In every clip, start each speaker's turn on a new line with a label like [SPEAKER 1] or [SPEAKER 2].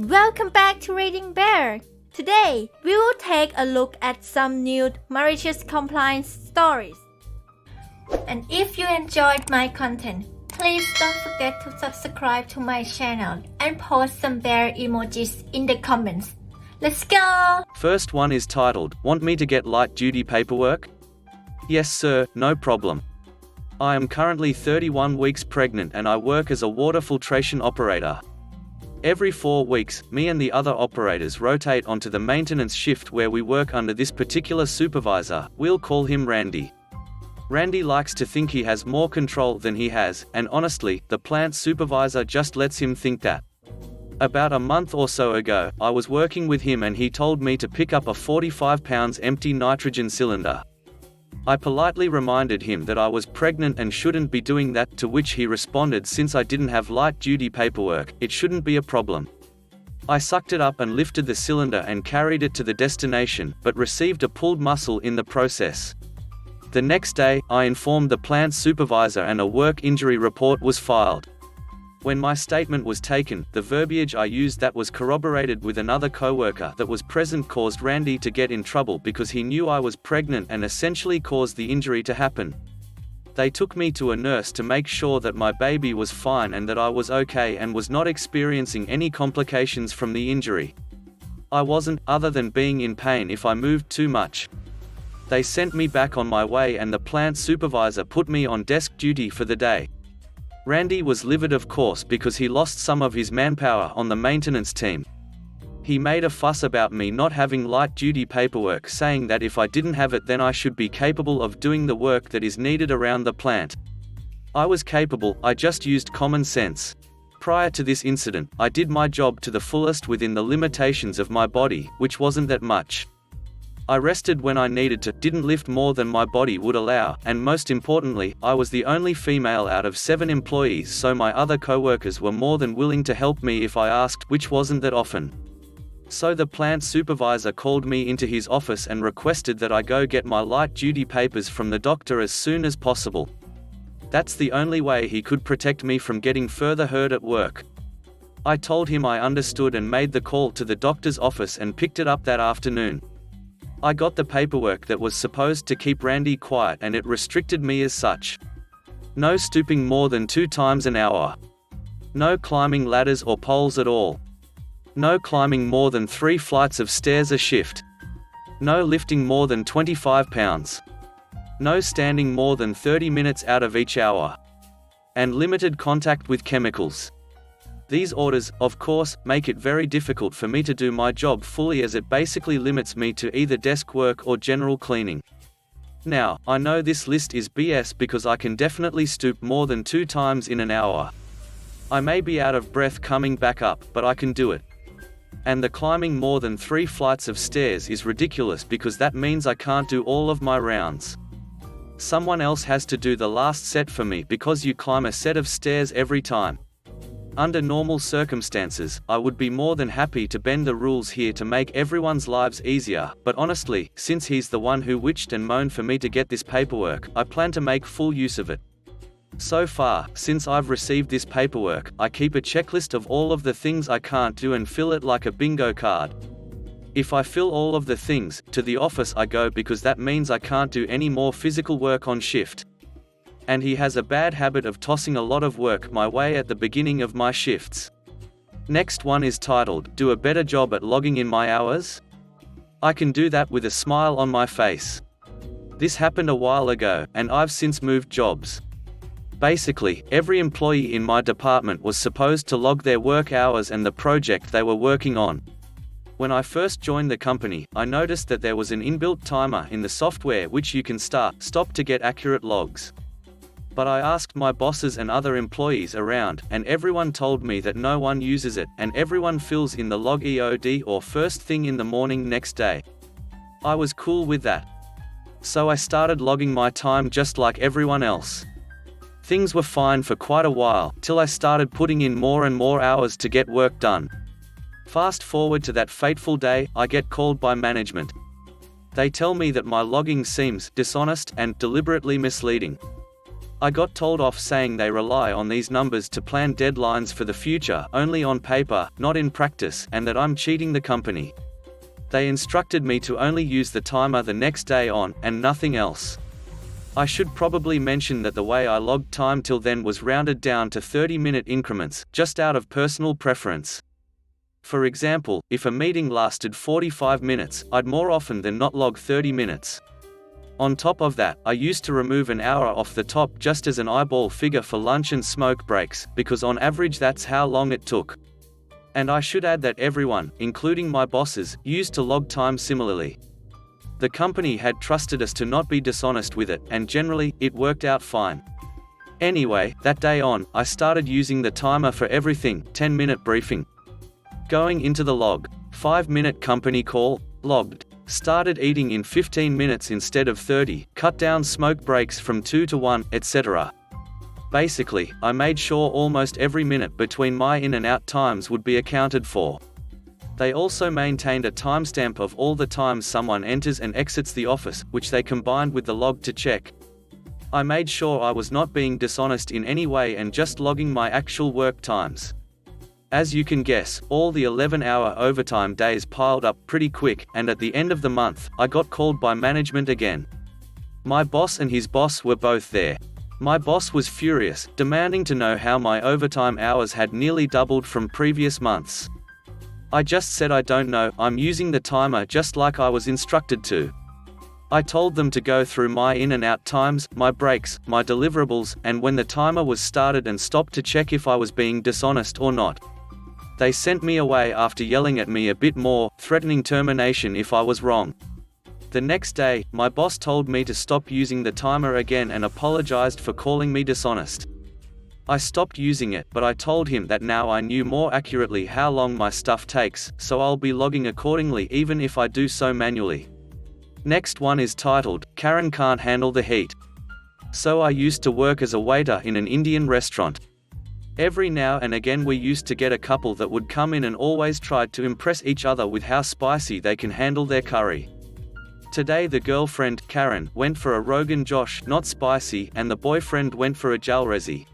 [SPEAKER 1] Welcome back to ReadingBear. Today, we will take a look at some new malicious compliance stories. And if you enjoyed my content, please don't forget to subscribe to my channel and post some bear emojis in the comments. Let's go!
[SPEAKER 2] First one is titled, "Want me to get light-duty paperwork?" Yes sir, no problem. I am currently 31 weeks pregnant and I work as a water filtration operator. Every 4 weeks, me and the other operators rotate onto the maintenance shift where we work under this particular supervisor. We'll call him Randy. Randy likes to think he has more control than he has, and honestly, the plant supervisor just lets him think that. About a month or so ago, I was working with him and he told me to pick up a 45 pounds empty nitrogen cylinder. I politely reminded him that I was pregnant and shouldn't be doing that, to which he responded, since I didn't have light-duty paperwork, it shouldn't be a problem. I sucked it up and lifted the cylinder and carried it to the destination, but received a pulled muscle in the process. The next day, I informed the plant supervisor and a work injury report was filed. When my statement was taken, the verbiage I used that was corroborated with another coworker that was present caused Randy to get in trouble because he knew I was pregnant and essentially caused the injury to happen. They took me to a nurse to make sure that my baby was fine and that I was okay and was not experiencing any complications from the injury. I wasn't, other than being in pain if I moved too much. They sent me back on my way and the plant supervisor put me on desk duty for the day. Randy was livid, of course, because he lost some of his manpower on the maintenance team. He made a fuss about me not having light-duty paperwork, saying that if I didn't have it then I should be capable of doing the work that is needed around the plant. I was capable, I just used common sense. Prior to this incident, I did my job to the fullest within the limitations of my body, which wasn't that much. I rested when I needed to, didn't lift more than my body would allow, and most importantly, I was the only female out of 7 employees, so my other coworkers were more than willing to help me if I asked, which wasn't that often. So the plant supervisor called me into his office and requested that I go get my light-duty papers from the doctor as soon as possible. That's the only way he could protect me from getting further hurt at work. I told him I understood and made the call to the doctor's office and picked it up that afternoon. I got the paperwork that was supposed to keep Randy quiet and it restricted me as such. No stooping more than 2 times an hour. No climbing ladders or poles at all. No climbing more than 3 flights of stairs a shift. No lifting more than 25 pounds. No standing more than 30 minutes out of each hour. And limited contact with chemicals. These orders, of course, make it very difficult for me to do my job fully, as it basically limits me to either desk work or general cleaning. Now, I know this list is BS because I can definitely stoop more than 2 times in an hour. I may be out of breath coming back up, but I can do it. And the climbing more than 3 flights of stairs is ridiculous because that means I can't do all of my rounds. Someone else has to do the last set for me because you climb a set of stairs every time. Under normal circumstances, I would be more than happy to bend the rules here to make everyone's lives easier, but honestly, since he's the one who witched and moaned for me to get this paperwork, I plan to make full use of it. So far, since I've received this paperwork, I keep a checklist of all of the things I can't do and fill it like a bingo card. If I fill all of the things, to the office I go because that means I can't do any more physical work on shift. And he has a bad habit of tossing a lot of work my way at the beginning of my shifts. Next one is titled, "Do a better job at logging in my hours?" I can do that with a smile on my face. This happened a while ago, and I've since moved jobs. Basically, every employee in my department was supposed to log their work hours and the project they were working on. When I first joined the company, I noticed that there was an inbuilt timer in the software which you can stop to get accurate logs. But I asked my bosses and other employees around, and everyone told me that no one uses it, and everyone fills in the log EOD or first thing in the morning next day. I was cool with that. So I started logging my time just like everyone else. Things were fine for quite a while, till I started putting in more and more hours to get work done. Fast forward to that fateful day, I get called by management. They tell me that my logging seems dishonest and deliberately misleading. I got told off saying they rely on these numbers to plan deadlines for the future, only on paper, not in practice, and that I'm cheating the company. They instructed me to only use the timer the next day on, and nothing else. I should probably mention that the way I logged time till then was rounded down to 30-minute increments, just out of personal preference. For example, if a meeting lasted 45 minutes, I'd more often than not log 30 minutes. On top of that, I used to remove an hour off the top just as an eyeball figure for lunch and smoke breaks, because on average that's how long it took. And I should add that everyone, including my bosses, used to log time similarly. The company had trusted us to not be dishonest with it, and generally, it worked out fine. Anyway, that day on, I started using the timer for everything, 10-minute briefing. Going into the log, 5-minute company call, logged. Started eating in 15 minutes instead of 30, cut down smoke breaks from 2 to 1, etc. Basically, I made sure almost every minute between my in and out times would be accounted for. They also maintained a timestamp of all the times someone enters and exits the office, which they combined with the log to check. I made sure I was not being dishonest in any way and just logging my actual work times. As you can guess, all the 11-hour overtime days piled up pretty quick, and at the end of the month, I got called by management again. My boss and his boss were both there. My boss was furious, demanding to know how my overtime hours had nearly doubled from previous months. I just said I don't know, I'm using the timer just like I was instructed to. I told them to go through my in and out times, my breaks, my deliverables, and when the timer was started and stopped to check if I was being dishonest or not. They sent me away after yelling at me a bit more, threatening termination if I was wrong. The next day, my boss told me to stop using the timer again and apologized for calling me dishonest. I stopped using it, but I told him that now I knew more accurately how long my stuff takes, so I'll be logging accordingly even if I do so manually. Next one is titled, Karen Can't Handle the Heat. So I used to work as a waiter in an Indian restaurant. Every now and again we used to get a couple that would come in and always tried to impress each other with how spicy they can handle their curry. Today the girlfriend, Karen, went for a Rogan Josh, not spicy, and the boyfriend went for a Jalrezi.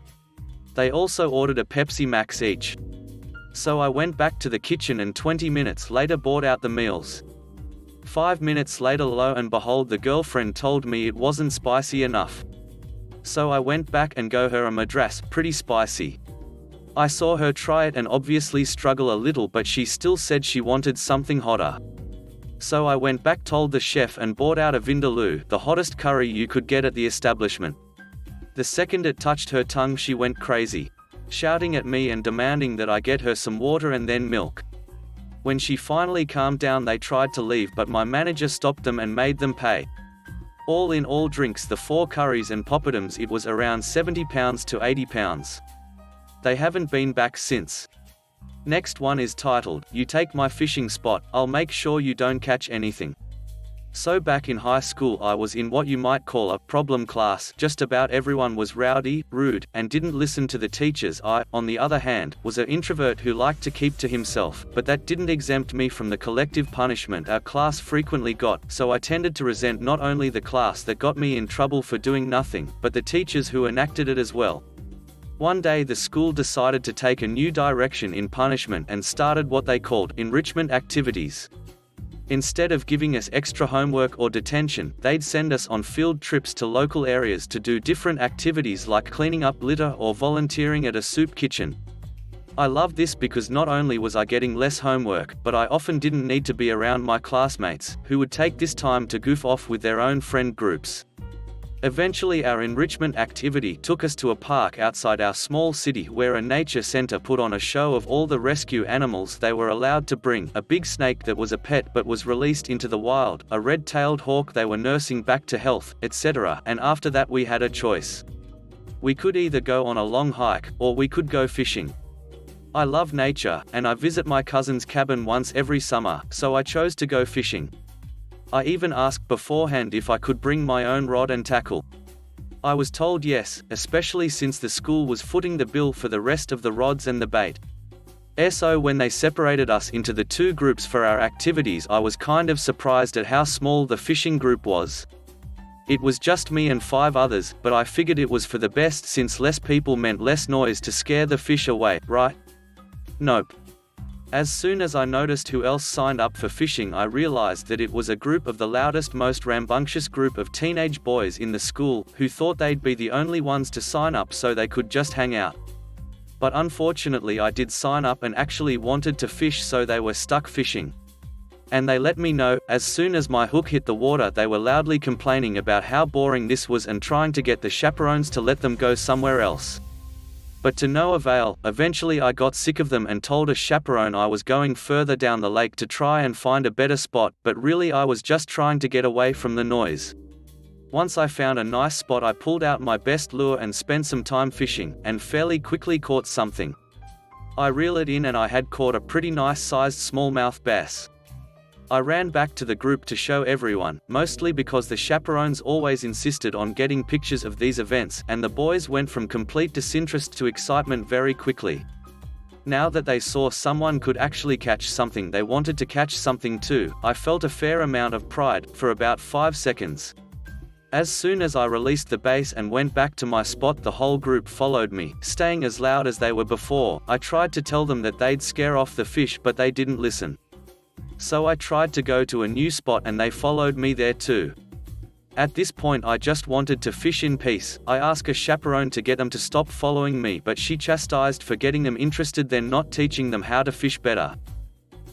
[SPEAKER 2] They also ordered a Pepsi Max each. So I went back to the kitchen and 20 minutes later brought out the meals. 5 minutes later, lo and behold, the girlfriend told me it wasn't spicy enough. So I went back and go her a madras, pretty spicy. I saw her try it and obviously struggle a little, but she still said she wanted something hotter. So I went back, told the chef, and bought out a vindaloo, the hottest curry you could get at the establishment. The second it touched her tongue she went crazy, shouting at me and demanding that I get her some water and then milk. When she finally calmed down they tried to leave, but my manager stopped them and made them pay. All in all drinks, the 4 curries and poppadoms, it was around £70 to £80. They haven't been back since. Next one is titled, You Take My Fishing Spot, I'll Make Sure You Don't Catch Anything. So back in high school I was in what you might call a problem class. Just about everyone was rowdy, rude, and didn't listen to the teachers. I, on the other hand, was an introvert who liked to keep to himself, but that didn't exempt me from the collective punishment our class frequently got, so I tended to resent not only the class that got me in trouble for doing nothing, but the teachers who enacted it as well. One day the school decided to take a new direction in punishment and started what they called enrichment activities. Instead of giving us extra homework or detention, they'd send us on field trips to local areas to do different activities like cleaning up litter or volunteering at a soup kitchen. I loved this because not only was I getting less homework, but I often didn't need to be around my classmates, who would take this time to goof off with their own friend groups. Eventually our enrichment activity took us to a park outside our small city where a nature center put on a show of all the rescue animals they were allowed to bring, a big snake that was a pet but was released into the wild, a red-tailed hawk they were nursing back to health, etc. And after that we had a choice. We could either go on a long hike, or we could go fishing. I love nature, and I visit my cousin's cabin once every summer, so I chose to go fishing. I even asked beforehand if I could bring my own rod and tackle. I was told yes, especially since the school was footing the bill for the rest of the rods and the bait. So when they separated us into the 2 groups for our activities, I was kind of surprised at how small the fishing group was. It was just me and 5 others, but I figured it was for the best since less people meant less noise to scare the fish away, right? Nope. As soon as I noticed who else signed up for fishing, I realized that it was a group of the loudest, most rambunctious group of teenage boys in the school, who thought they'd be the only ones to sign up so they could just hang out. But unfortunately I did sign up and actually wanted to fish, so they were stuck fishing. And they let me know. As soon as my hook hit the water, they were loudly complaining about how boring this was and trying to get the chaperones to let them go somewhere else. But to no avail. Eventually I got sick of them and told a chaperone I was going further down the lake to try and find a better spot, but really I was just trying to get away from the noise. Once I found a nice spot, I pulled out my best lure and spent some time fishing, and fairly quickly caught something. I reeled it in and I had caught a pretty nice sized smallmouth bass. I ran back to the group to show everyone, mostly because the chaperones always insisted on getting pictures of these events, and the boys went from complete disinterest to excitement very quickly. Now that they saw someone could actually catch something, they wanted to catch something too. I felt a fair amount of pride, for about 5 seconds. As soon as I released the bait and went back to my spot, the whole group followed me, staying as loud as they were before. I tried to tell them that they'd scare off the fish, but they didn't listen. So I tried to go to a new spot and they followed me there too. At this point I just wanted to fish in peace. I asked a chaperone to get them to stop following me, but she chastised for getting them interested, then not teaching them how to fish better.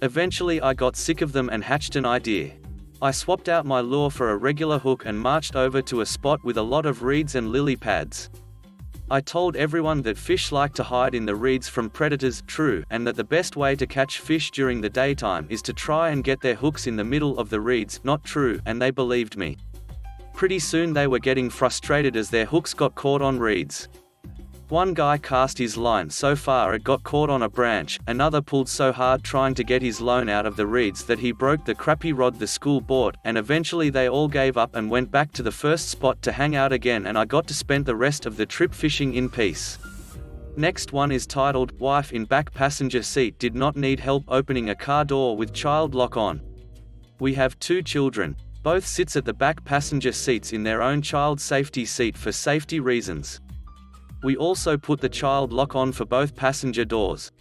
[SPEAKER 2] Eventually I got sick of them and hatched an idea. I swapped out my lure for a regular hook and marched over to a spot with a lot of reeds and lily pads. I told everyone that fish like to hide in the reeds from predators, true, and that the best way to catch fish during the daytime is to try and get their hooks in the middle of the reeds, not true, and they believed me. Pretty soon they were getting frustrated as their hooks got caught on reeds. One guy cast his line so far it got caught on a branch, another pulled so hard trying to get his line out of the reeds that he broke the crappy rod the school bought, and eventually they all gave up and went back to the first spot to hang out again, and I got to spend the rest of the trip fishing in peace. Next one is titled, Wife in Back Passenger Seat Did Not Need Help Opening a Car Door with Child Lock On. We have 2 children. Both sits at the back passenger seats in their own child safety seat for safety reasons. We also put the child lock on for both passenger doors.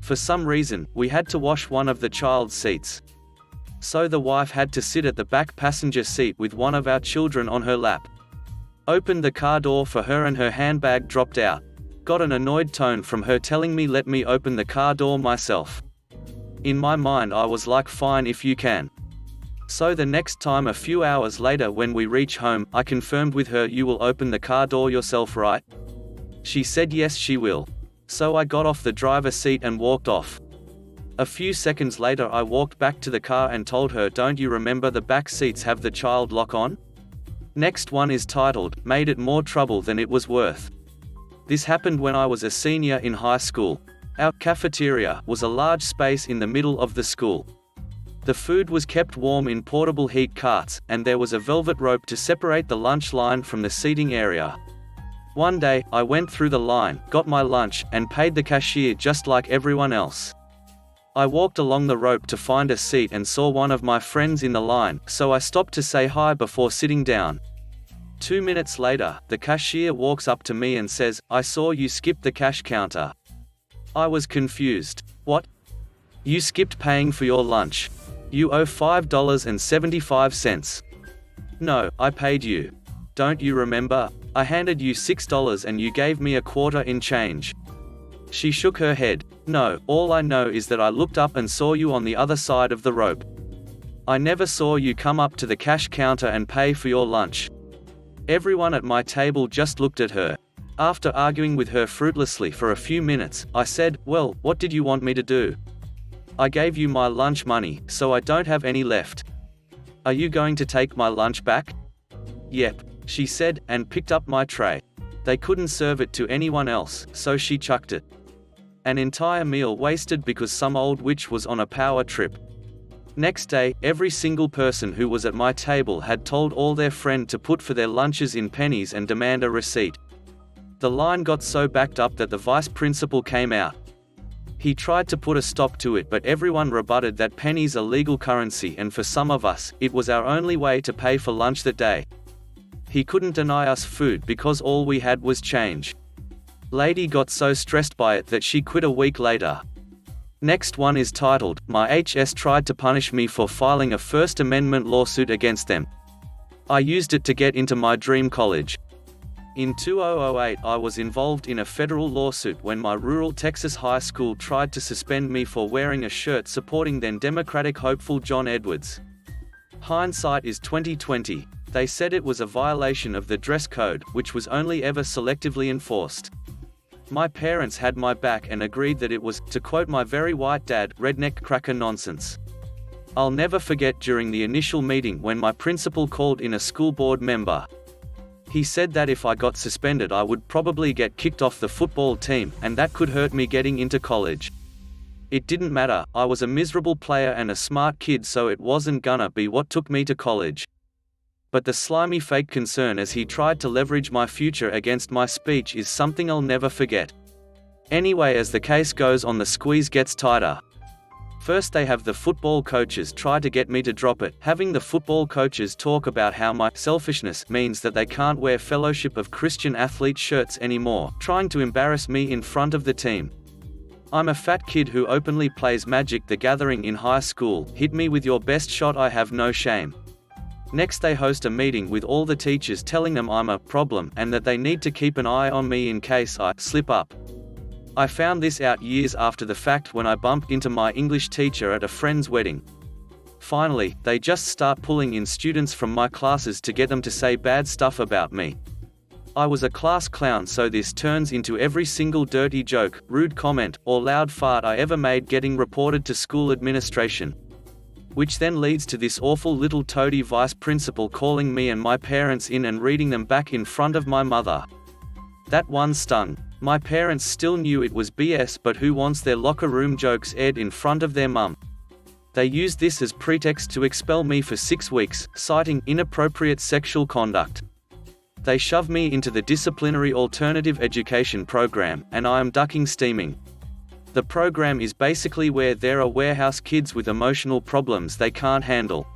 [SPEAKER 2] For some reason, we had to wash one of the child's seats. So the wife had to sit at the back passenger seat with one of our children on her lap. Opened the car door for her and her handbag dropped out. Got an annoyed tone from her telling me let me open the car door myself. In my mind I was like, fine if you can. So the next time, a few hours later when we reach home, I confirmed with her, you will open the car door yourself, right? She said yes she will. So I got off the driver's seat and walked off. A few seconds later I walked back to the car and told her, don't you remember the back seats have the child lock on? Next one is titled, Made It More Trouble Than It Was Worth. This happened when I was a senior in high school. Our cafeteria was a large space in the middle of the school. The food was kept warm in portable heat carts, and there was a velvet rope to separate the lunch line from the seating area. One day, I went through the line, got my lunch, and paid the cashier just like everyone else. I walked along the rope to find a seat and saw one of my friends in the line, so I stopped to say hi before sitting down. 2 minutes later, the cashier walks up to me and says, I saw you skipped the cash counter. I was confused. What? You skipped paying for your lunch. You owe $5.75. No, I paid you. Don't you remember? I handed you $6 and you gave me a quarter in change. She shook her head. No, all I know is that I looked up and saw you on the other side of the rope. I never saw you come up to the cash counter and pay for your lunch. Everyone at my table just looked at her. After arguing with her fruitlessly for a few minutes, I said, well, what did you want me to do? I gave you my lunch money, so I don't have any left. Are you going to take my lunch back? Yep, she said, and picked up my tray. They couldn't serve it to anyone else, so she chucked it. An entire meal wasted because some old witch was on a power trip. Next day, every single person who was at my table had told all their friend to put for their lunches in pennies and demand a receipt. The line got so backed up that the vice principal came out. He tried to put a stop to it, but everyone rebutted that pennies are legal currency, and for some of us, it was our only way to pay for lunch that day. He couldn't deny us food because all we had was change. Lady got so stressed by it that she quit a week later. Next one is titled, My HS tried to punish me for filing a First Amendment lawsuit against them. I used it to get into my dream college. In 2008 I was involved in a federal lawsuit when my rural Texas high school tried to suspend me for wearing a shirt supporting then Democratic hopeful John Edwards. Hindsight is 2020. They said it was a violation of the dress code, which was only ever selectively enforced. My parents had my back and agreed that it was, to quote my very white dad, redneck cracker nonsense. I'll never forget during the initial meeting when my principal called in a school board member. He said that if I got suspended I would probably get kicked off the football team, and that could hurt me getting into college. It didn't matter, I was a miserable player and a smart kid, so it wasn't gonna be what took me to college. But the slimy fake concern as he tried to leverage my future against my speech is something I'll never forget. Anyway, as the case goes on, the squeeze gets tighter. First they have the football coaches try to get me to drop it, having the football coaches talk about how my selfishness means that they can't wear Fellowship of Christian Athletes shirts anymore, trying to embarrass me in front of the team. I'm a fat kid who openly plays Magic the Gathering in high school, hit me with your best shot, I have no shame. Next they host a meeting with all the teachers telling them I'm a problem and that they need to keep an eye on me in case I slip up. I found this out years after the fact when I bumped into my English teacher at a friend's wedding. Finally, they just start pulling in students from my classes to get them to say bad stuff about me. I was a class clown, so this turns into every single dirty joke, rude comment, or loud fart I ever made getting reported to school administration. Which then leads to this awful little toady vice principal calling me and my parents in and reading them back in front of my mother. That one stung. My parents still knew it was BS, but who wants their locker room jokes aired in front of their mum? They used this as pretext to expel me for 6 weeks, citing inappropriate sexual conduct. They shoved me into the disciplinary alternative education program, and I am ducking steaming. The program is basically where there are warehouse kids with emotional problems they can't handle.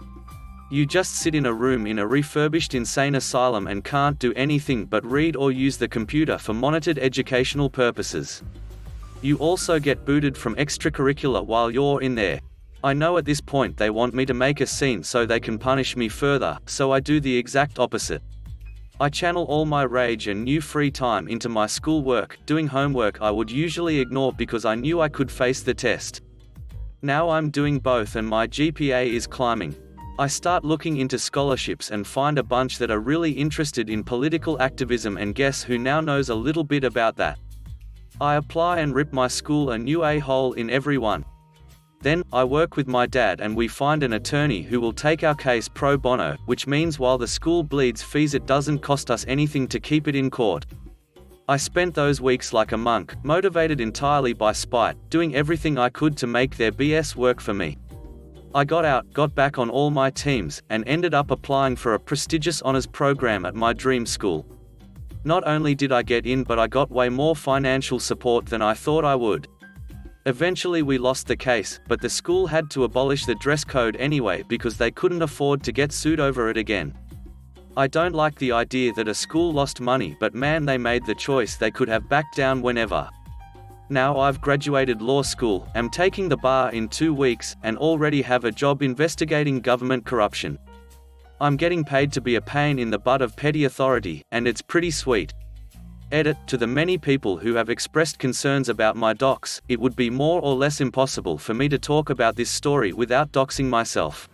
[SPEAKER 2] You just sit in a room in a refurbished insane asylum and can't do anything but read or use the computer for monitored educational purposes. You also get booted from extracurricular while you're in there. I know at this point they want me to make a scene so they can punish me further, so I do the exact opposite. I channel all my rage and new free time into my schoolwork, doing homework I would usually ignore because I knew I could face the test. Now I'm doing both and my GPA is climbing. I start looking into scholarships and find a bunch that are really interested in political activism, and guess who now knows a little bit about that? I apply and rip my school a new a-hole in every one. Then, I work with my dad and we find an attorney who will take our case pro bono, which means while the school bleeds fees it doesn't cost us anything to keep it in court. I spent those weeks like a monk, motivated entirely by spite, doing everything I could to make their BS work for me. I got out, got back on all my teams, and ended up applying for a prestigious honors program at my dream school. Not only did I get in, but I got way more financial support than I thought I would. Eventually we lost the case, but the school had to abolish the dress code anyway because they couldn't afford to get sued over it again. I don't like the idea that a school lost money, but man, they made the choice. They could have backed down whenever. Now I've graduated law school, am taking the bar in 2 weeks, and already have a job investigating government corruption. I'm getting paid to be a pain in the butt of petty authority, and it's pretty sweet. Edit: to the many people who have expressed concerns about my docs, it would be more or less impossible for me to talk about this story without doxing myself.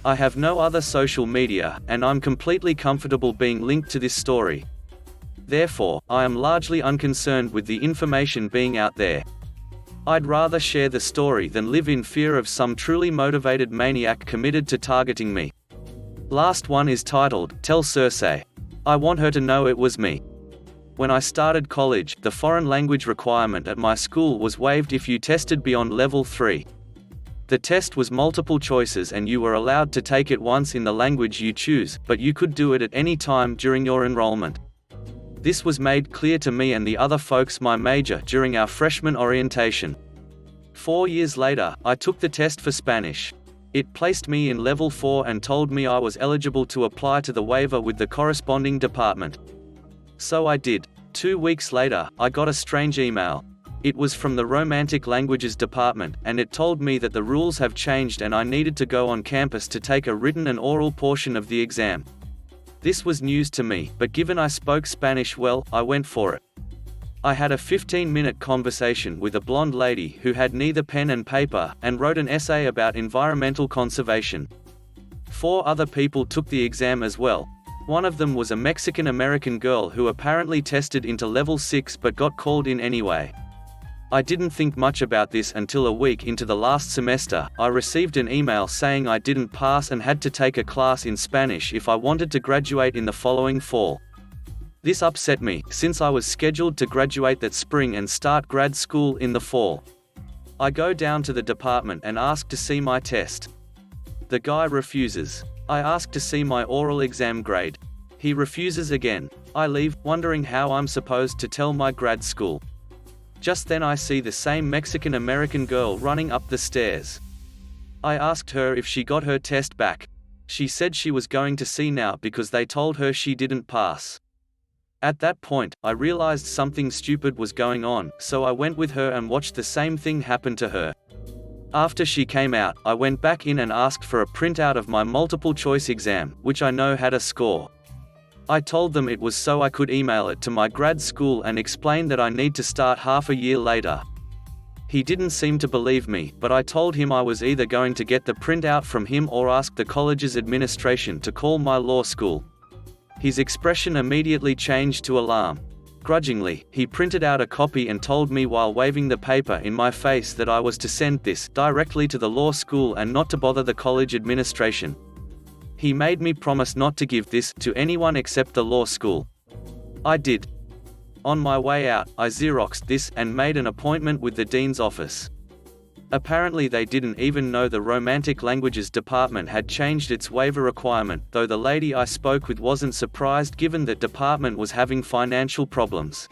[SPEAKER 2] I have no other social media, and I'm completely comfortable being linked to this story. Therefore, I am largely unconcerned with the information being out there. I'd rather share the story than live in fear of some truly motivated maniac committed to targeting me. Last one is titled, Tell Cersei. I want her to know it was me. When I started college, the foreign language requirement at my school was waived if you tested beyond level 3. The test was multiple choices and you were allowed to take it once in the language you choose, but you could do it at any time during your enrollment. This was made clear to me and the other folks my major during our freshman orientation. 4 years later, I took the test for Spanish. It placed me in level 4 and told me I was eligible to apply to the waiver with the corresponding department. So I did. 2 weeks later, I got a strange email. It was from the Romantic Languages department, and it told me that the rules have changed and I needed to go on campus to take a written and oral portion of the exam. This was news to me, but given I spoke Spanish well, I went for it. I had a 15-minute conversation with a blonde lady who had neither pen and paper, and wrote an essay about environmental conservation. 4 other people took the exam as well. One of them was a Mexican-American girl who apparently tested into level 6 but got called in anyway. I didn't think much about this until a week into the last semester, I received an email saying I didn't pass and had to take a class in Spanish if I wanted to graduate in the following fall. This upset me, since I was scheduled to graduate that spring and start grad school in the fall. I go down to the department and ask to see my test. The guy refuses. I ask to see my oral exam grade. He refuses again. I leave, wondering how I'm supposed to tell my grad school. Just then I see the same Mexican-American girl running up the stairs. I asked her if she got her test back. She said she was going to see now because they told her she didn't pass. At that point, I realized something stupid was going on, so I went with her and watched the same thing happen to her. After she came out, I went back in and asked for a printout of my multiple-choice exam, which I know had a score. I told them it was so I could email it to my grad school and explain that I need to start half a year later. He didn't seem to believe me, but I told him I was either going to get the printout from him or ask the college's administration to call my law school. His expression immediately changed to alarm. Grudgingly, he printed out a copy and told me while waving the paper in my face that I was to send this directly to the law school and not to bother the college administration. He made me promise not to give this to anyone except the law school. I did. On my way out, I Xeroxed this and made an appointment with the dean's office. Apparently they didn't even know the Romantic Languages department had changed its waiver requirement, though the lady I spoke with wasn't surprised given that department was having financial problems.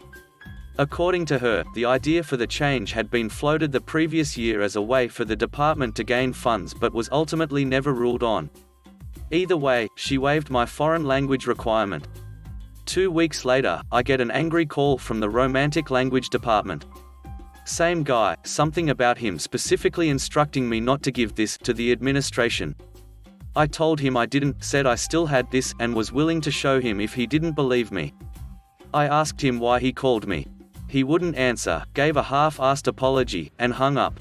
[SPEAKER 2] According to her, the idea for the change had been floated the previous year as a way for the department to gain funds but was ultimately never ruled on. Either way, she waived my foreign language requirement. 2 weeks later, I get an angry call from the Romantic Language department. Same guy, something about him specifically instructing me not to give this to the administration. I told him I didn't, said I still had this, and was willing to show him if he didn't believe me. I asked him why he called me. He wouldn't answer, gave a half-assed apology, and hung up.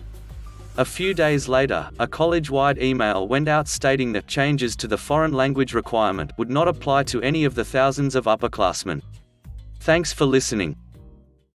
[SPEAKER 2] A few days later, a college-wide email went out stating that changes to the foreign language requirement would not apply to any of the thousands of upperclassmen. Thanks for listening.